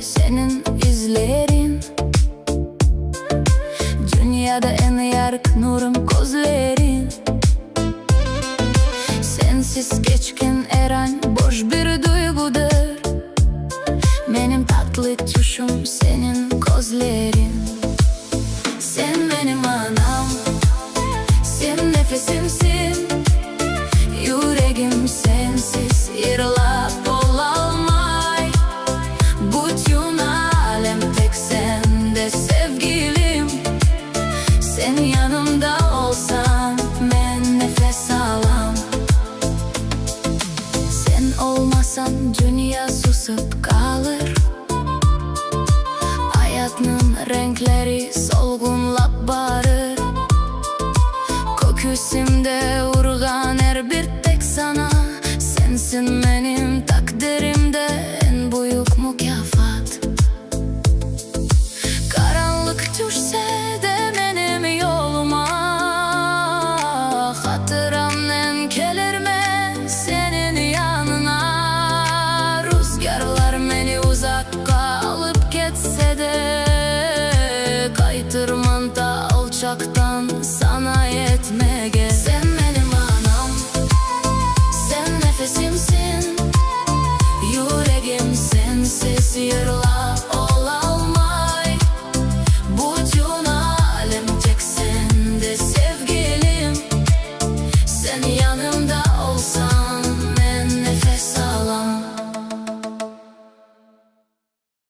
senin izlerin. Dünyada en yark nurum gözlerin. Sensiz geçkin eren boş bir duygudur. Benim tatlı tuşum senin gözlerin. Sen benim anam, sen nefesimsin. Yüreğim sensiz yırlap olamay. Bütün alem tek sende sevgilim. Sen yanımda olsan ben nefes alam. Sen olmasan dünya susup kalır. Hayatın renkleri solgunlar.